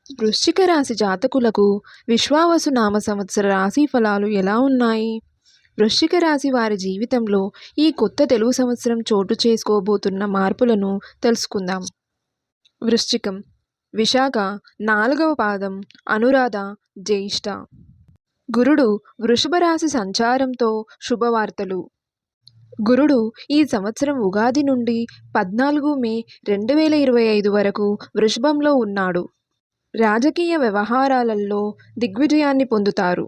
వృశ్చిక రాశి జాతకులకు విశ్వావసు నామ సంవత్సర రాశి ఫలాలు ఎలా ఉన్నాయి? వృశ్చిక రాశి వారి జీవితంలో ఈ కొత్త తెలుగు సంవత్సరం చోటు చేసుకోబోతున్న మార్పులను తెలుసుకుందాం. వృశ్చికం, విశాఖ, 4వ పాదం, అనురాధ, జ్యేష్ఠ. గురుడు వృషభ రాశి సంచారంతో శుభవార్తలు. గురుడు ఈ సంవత్సరం ఉగాది నుండి 14 మే 2025 వరకు వృషభంలో ఉన్నాడు. రాజకీయ వ్యవహారాలలో దిగ్విజయాన్ని పొందుతారు.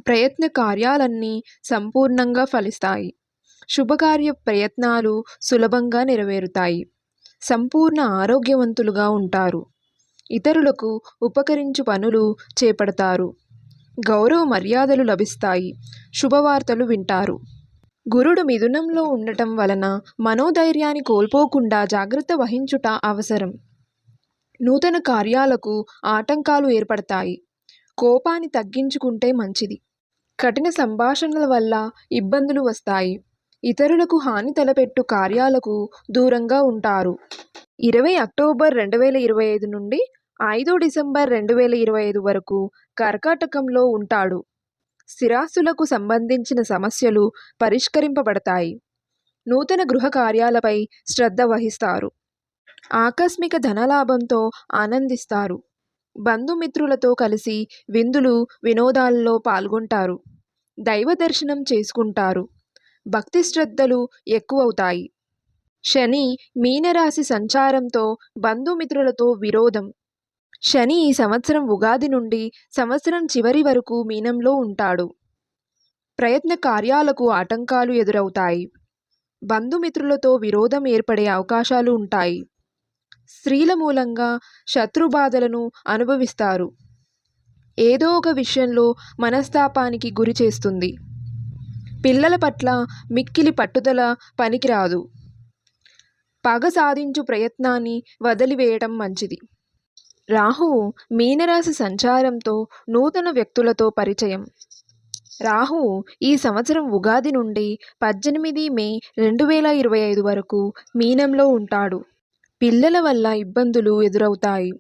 ప్రయత్న కార్యాలన్నీ సంపూర్ణంగా ఫలిస్తాయి. శుభకార్య ప్రయత్నాలు సులభంగా నెరవేరుతాయి. సంపూర్ణ ఆరోగ్యవంతులుగా ఉంటారు. ఇతరులకు ఉపకరించు పనులు చేపడతారు. గౌరవ మర్యాదలు లభిస్తాయి. శుభవార్తలు వింటారు. గురుడు మిథునంలో ఉండటం వలన మనోధైర్యాన్ని కోల్పోకుండా జాగ్రత్త వహించుట అవసరం. నూతన కార్యాలకు ఆటంకాలు ఏర్పడతాయి. కోపాన్ని తగ్గించుకుంటే మంచిది. కఠిన సంభాషణల వల్ల ఇబ్బందులు వస్తాయి. ఇతరులకు హాని తలపెట్టు కార్యాలకు దూరంగా ఉంటారు. 20 అక్టోబర్ 2025 నుండి 5 డిసెంబర్ 2025 వరకు కర్కాటకంలో ఉంటాడు. స్థిరాస్తులకు సంబంధించిన సమస్యలు పరిష్కరింపబడతాయి. నూతన గృహ కార్యాలపై శ్రద్ధ వహిస్తారు. ఆకస్మిక ధనలాభంతో ఆనందిస్తారు. బంధుమిత్రులతో కలిసి విందులు వినోదాల్లో పాల్గొంటారు. దైవ దర్శనం చేసుకుంటారు. భక్తి శ్రద్ధలు ఎక్కువవుతాయి. శని మీనరాశి సంచారంతో బంధుమిత్రులతో విరోధం. శని ఈ సంవత్సరం ఉగాది నుండి సంవత్సరం చివరి వరకు మీనంలో ఉంటాడు. ప్రయత్న కార్యాలకు ఆటంకాలు ఎదురవుతాయి. బంధుమిత్రులతో విరోధం ఏర్పడే అవకాశాలు ఉంటాయి. స్త్రీల మూలంగా శత్రుబాధలను అనుభవిస్తారు. ఏదో ఒక విషయంలో మనస్తాపానికి గురి చేస్తుంది. పిల్లల పట్ల మిక్కిలి పట్టుదల పనికిరాదు. పగ సాధించు ప్రయత్నాన్ని వదిలివేయటం మంచిది. రాహువు మీనరాశి సంచారంతో నూతన వ్యక్తులతో పరిచయం. రాహువు ఈ సంవత్సరం ఉగాది నుండి 18 మే 2025 వరకు మీనంలో ఉంటాడు. పిల్లల వల్ల ఇబ్బందులు ఎదురవుతాయి.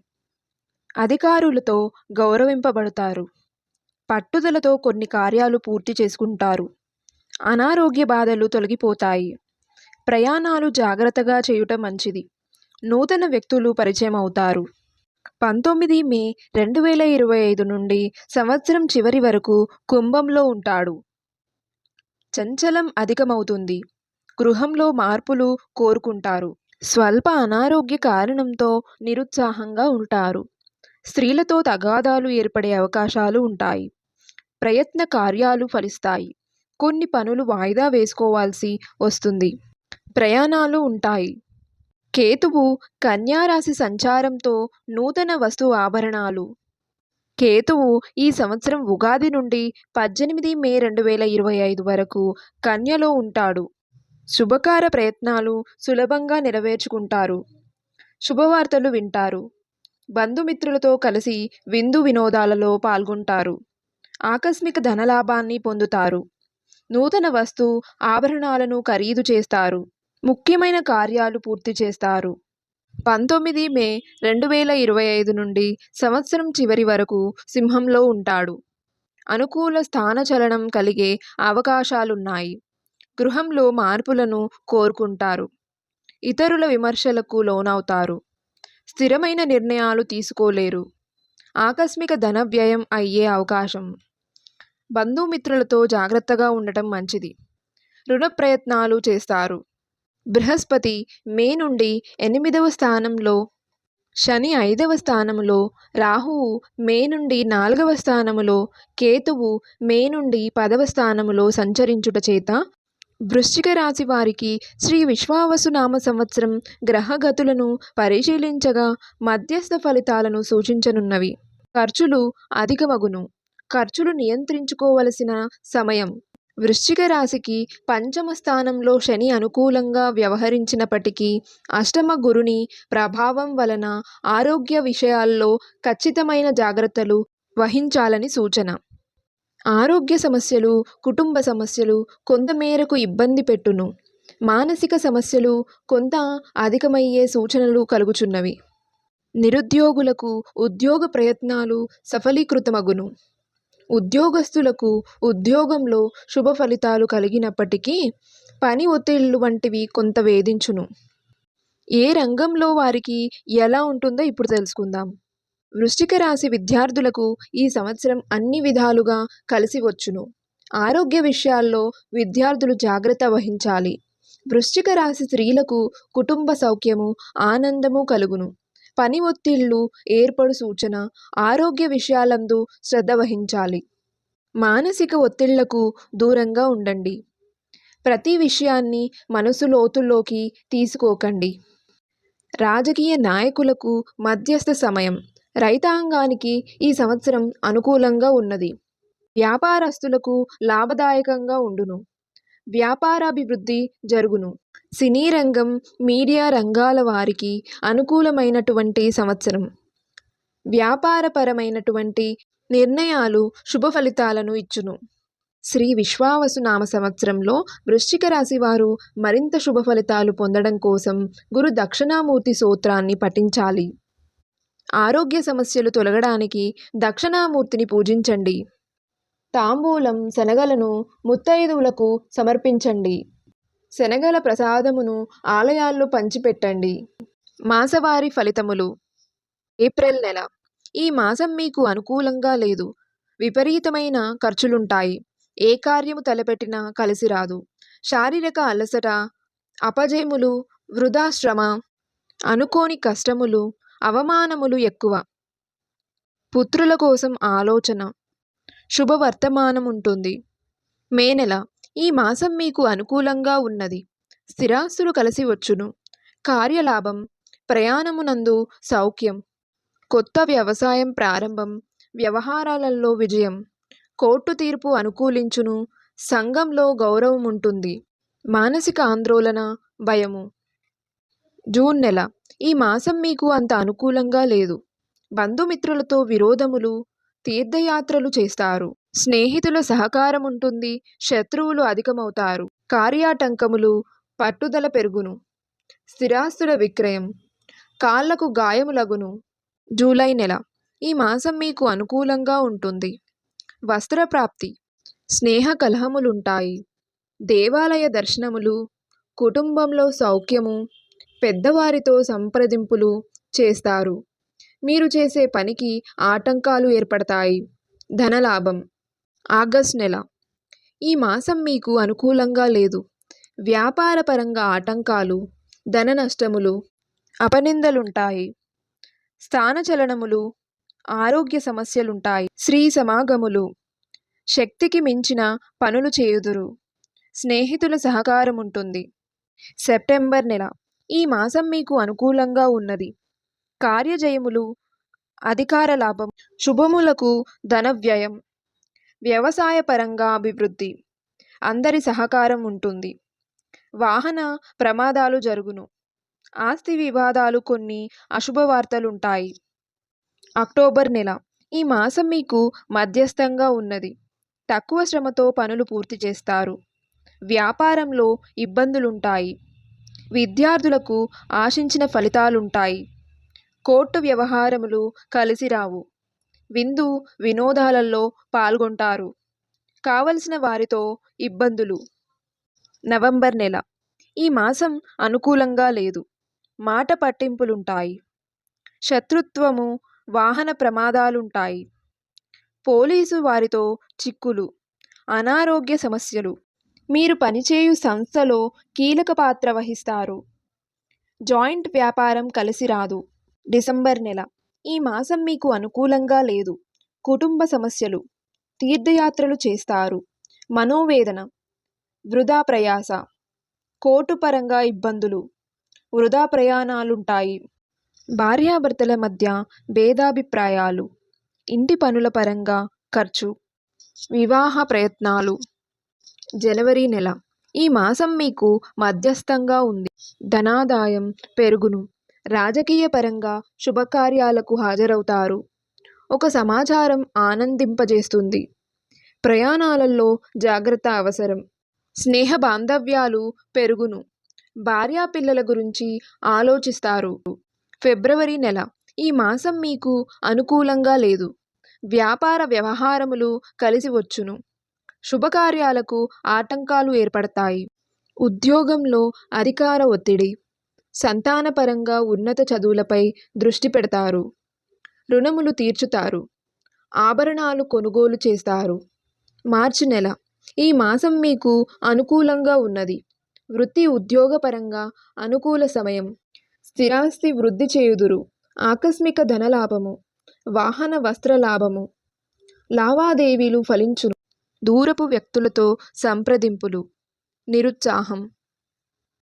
అధికారులతో గౌరవింపబడతారు. పట్టుదలతో కొన్ని కార్యాలు పూర్తి చేసుకుంటారు. అనారోగ్య బాధలు తొలగిపోతాయి. ప్రయాణాలు జాగ్రత్తగా చేయుట మంచిది. నూతన వ్యక్తులు పరిచయం అవుతారు. 19 మే 2025 నుండి సంవత్సరం చివరి వరకు కుంభంలో ఉంటాడు. చంచలం అధికమవుతుంది. గృహంలో మార్పులు కోరుకుంటారు. స్వల్ప అనారోగ్య కారణంతో నిరుత్సాహంగా ఉంటారు. స్త్రీలతో తగాదాలు ఏర్పడే అవకాశాలు ఉంటాయి. ప్రయత్న కార్యాలు ఫలిస్తాయి. కొన్ని పనులు వాయిదా వేసుకోవాల్సి వస్తుంది. ప్రయాణాలు ఉంటాయి. కేతువు కన్యారాశి సంచారంతో నూతన వస్తు ఆభరణాలు. కేతువు ఈ సంవత్సరం ఉగాది నుండి 18 మే 2025 వరకు కన్యలో ఉంటాడు. శుభకార ప్రయత్నాలు సులభంగా నెరవేర్చుకుంటారు. శుభవార్తలు వింటారు. బంధుమిత్రులతో కలిసి విందు వినోదాలలో పాల్గొంటారు. ఆకస్మిక ధనలాభాన్ని పొందుతారు. నూతన వస్తు ఆభరణాలను ఖరీదు చేస్తారు. ముఖ్యమైన కార్యాలు పూర్తి చేస్తారు. 19 మే 2025 నుండి సంవత్సరం చివరి వరకు సింహంలో ఉంటాడు. అనుకూల స్థానచలనం కలిగే అవకాశాలున్నాయి. గృహంలో మార్పులను కోరుకుంటారు. ఇతరుల విమర్శలకు లోనవుతారు. స్థిరమైన నిర్ణయాలు తీసుకోలేరు. ఆకస్మిక ధన వ్యయం అయ్యే అవకాశం. బంధుమిత్రులతో జాగ్రత్తగా ఉండటం మంచిది. రుణ ప్రయత్నాలు చేస్తారు. బృహస్పతి మే నుండి 8వ స్థానంలో, శని 5వ స్థానంలో, రాహువు మే నుండి 4వ స్థానములో, కేతువు మే నుండి 10వ స్థానములో సంచరించుట చేత వృశ్చిక రాశి వారికి శ్రీ విశ్వావసు నామ సంవత్సరం గ్రహగతులను పరిశీలించగా మధ్యస్థ ఫలితాలను సూచించనున్నవి. ఖర్చులు అధికమగును. ఖర్చులు నియంత్రించుకోవలసిన సమయం. వృశ్చిక రాశికి 5వ స్థానంలో శని అనుకూలంగా వ్యవహరించినప్పటికీ అష్టమ గురుని ప్రభావం వలన ఆరోగ్య విషయాల్లో ఖచ్చితమైన జాగ్రత్తలు వహించాలని సూచన. ఆరోగ్య సమస్యలు, కుటుంబ సమస్యలు కొంతమేరకు ఇబ్బంది పెట్టును. మానసిక సమస్యలు కొంత అధికమయ్యే సూచనలు కలుగుచున్నవి. నిరుద్యోగులకు ఉద్యోగ ప్రయత్నాలు సఫలీకృతమగును. ఉద్యోగస్తులకు ఉద్యోగంలో శుభ ఫలితాలు కలిగినప్పటికీ పని ఒత్తిళ్లు వంటివి కొంత వేధించును. ఏ రంగంలో వారికి ఎలా ఉంటుందో ఇప్పుడు తెలుసుకుందాం. వృశ్చిక రాశి విద్యార్థులకు ఈ సంవత్సరం అన్ని విధాలుగా కలిసి వచ్చును. ఆరోగ్య విషయాల్లో విద్యార్థులు జాగ్రత్త వహించాలి. వృశ్చిక రాశి స్త్రీలకు కుటుంబ సౌఖ్యము, ఆనందము కలుగును. పని ఒత్తిళ్లు ఏర్పడు సూచన. ఆరోగ్య విషయాలందు శ్రద్ధ వహించాలి. మానసిక ఒత్తిళ్లకు దూరంగా ఉండండి. ప్రతి విషయాన్ని మనసు లోతుల్లోకి తీసుకోకండి. రాజకీయ నాయకులకు మధ్యస్థ సమయం. రైతాంగానికి ఈ సంవత్సరం అనుకూలంగా ఉన్నది. వ్యాపారస్తులకు లాభదాయకంగా ఉండును. వ్యాపారాభివృద్ధి జరుగును. సినీ రంగం, మీడియా రంగాల వారికి అనుకూలమైనటువంటి సంవత్సరం. వ్యాపారపరమైనటువంటి నిర్ణయాలు శుభ ఫలితాలను ఇచ్చును. శ్రీ విశ్వావసు నామ సంవత్సరంలో వృశ్చిక రాశి వారు మరింత శుభ ఫలితాలు పొందడం కోసం గురు దక్షిణామూర్తి స్తోత్రాన్ని పఠించాలి. ఆరోగ్య సమస్యలు తొలగడానికి దక్షిణామూర్తిని పూజించండి. తాంబూలం శనగలను ముత్తైదువులకు సమర్పించండి. శనగల ప్రసాదమును ఆలయాల్లో పంచిపెట్టండి. మాసవారి ఫలితములు. ఏప్రిల్ నెల. ఈ మాసం మీకు అనుకూలంగా లేదు. విపరీతమైన ఖర్చులుంటాయి. ఏ కార్యము తలపెట్టినా కలిసి రాదు. శారీరక అలసట, అపజయములు, వృధా శ్రమ, అనుకోని కష్టములు, అవమానములు ఎక్కువ. పుత్రుల కోసం ఆలోచన. శుభవర్తమానం ఉంటుంది. మే నెల. ఈ మాసం మీకు అనుకూలంగా ఉన్నది. స్థిరాస్తులు కలిసి వచ్చును. కార్యలాభం. ప్రయాణమునందు సౌఖ్యం. కొత్త వ్యవసాయం ప్రారంభం. వ్యవహారాలలో విజయం. కోర్టు తీర్పు అనుకూలించును. సంఘంలో గౌరవం ఉంటుంది. మానసిక ఆందోళన, భయము. జూన్ నెల. ఈ మాసం మీకు అంత అనుకూలంగా లేదు. బంధుమిత్రులతో విరోధములు. తీర్థయాత్రలు చేస్తారు. స్నేహితుల సహకారం ఉంటుంది. శత్రువులు అధికమవుతారు. కార్యాటంకములు. పట్టుదల పెరుగును. స్థిరాస్తుల విక్రయం. కాళ్లకు గాయములగును. జూలై నెల. ఈ మాసం మీకు అనుకూలంగా ఉంటుంది. వస్త్రప్రాప్తి. స్నేహ కలహములుంటాయి. దేవాలయ దర్శనములు. కుటుంబంలో సౌఖ్యము. పెద్దవారితో సంప్రదింపులు చేస్తారు. మీరు చేసే పనికి ఆటంకాలు ఏర్పడతాయి. ధనలాభం. ఆగస్ట్ నెల. ఈ మాసం మీకు అనుకూలంగా లేదు. వ్యాపారపరంగా ఆటంకాలు, ధన నష్టములు, అపనిందలుంటాయి. స్థానచలనములు, ఆరోగ్య సమస్యలుంటాయి. స్త్రీ సమాగములు. శక్తికి మించిన పనులు చేయుదురు. స్నేహితుల సహకారం ఉంటుంది. సెప్టెంబర్ నెల. ఈ మాసం మీకు అనుకూలంగా ఉన్నది. కార్యజయములు, అధికార లాభం, శుభములకు ధన వ్యయం. వ్యవసాయపరంగా అభివృద్ధి. అందరి సహకారం ఉంటుంది. వాహన ప్రమాదాలు జరుగును. ఆస్తి వివాదాలు, కొన్ని అశుభవార్తలుంటాయి. అక్టోబర్ నెల. ఈ మాసం మీకు మధ్యస్థంగా ఉన్నది. తక్కువ శ్రమతో పనులు పూర్తి చేస్తారు. వ్యాపారంలో ఇబ్బందులుంటాయి. విద్యార్థులకు ఆశించిన ఫలితాలుంటాయి. కోర్టు వ్యవహారములు కలిసి రావు. విందు వినోదాలలో పాల్గొంటారు. కావలసిన వారితో ఇబ్బందులు. నవంబర్ నెల. ఈ మాసం అనుకూలంగా లేదు. మాట పట్టింపులుంటాయి. శత్రుత్వము, వాహన ప్రమాదాలుంటాయి. పోలీసు వారితో చిక్కులు. అనారోగ్య సమస్యలు. మీరు పనిచేయు సంస్థలో కీలక పాత్ర వహిస్తారు. జాయింట్ వ్యాపారం కలిసి రాదు. డిసెంబర్ నెల. ఈ మాసం మీకు అనుకూలంగా లేదు. కుటుంబ సమస్యలు. తీర్థయాత్రలు చేస్తారు. మనోవేదన. వృధా ప్రయాస. కోర్టు పరంగా ఇబ్బందులు. వృధా ప్రయాణాలుంటాయి. భార్యాభర్తల మధ్య భేదాభిప్రాయాలు. ఇంటి పనుల పరంగా ఖర్చు. వివాహ ప్రయత్నాలు. జనవరి నెల. ఈ మాసం మీకు మధ్యస్థంగా ఉంది. ధనాదాయం పెరుగును. రాజకీయ పరంగా శుభకార్యాలకు హాజరవుతారు. ఒక సమాచారం ఆనందింపజేస్తుంది. ప్రయాణాలలో జాగ్రత్త అవసరం. స్నేహ బాంధవ్యాలు పెరుగును. భార్యాపిల్లల గురించి ఆలోచిస్తారు. ఫిబ్రవరి నెల. ఈ మాసం మీకు అనుకూలంగా లేదు. వ్యాపార వ్యవహారములు కలిసి వచ్చును. శుభకార్యాలకు ఆటంకాలు ఏర్పడతాయి. ఉద్యోగంలో అధికార ఒత్తిడి. సంతానపరంగా ఉన్నత చదువులపై దృష్టి పెడతారు. రుణములు తీర్చుతారు. ఆభరణాలు కొనుగోలు చేస్తారు. మార్చి నెల. ఈ మాసం మీకు అనుకూలంగా ఉన్నది. వృత్తి ఉద్యోగపరంగా అనుకూల సమయం. స్థిరాస్తి వృద్ధి చేయుదురు. ఆకస్మిక ధనలాభము. వాహన వస్త్ర లాభము. లావాదేవీలు ఫలించును. దూరపు వ్యక్తులతో సంప్రదింపులు. నిరుత్సాహం.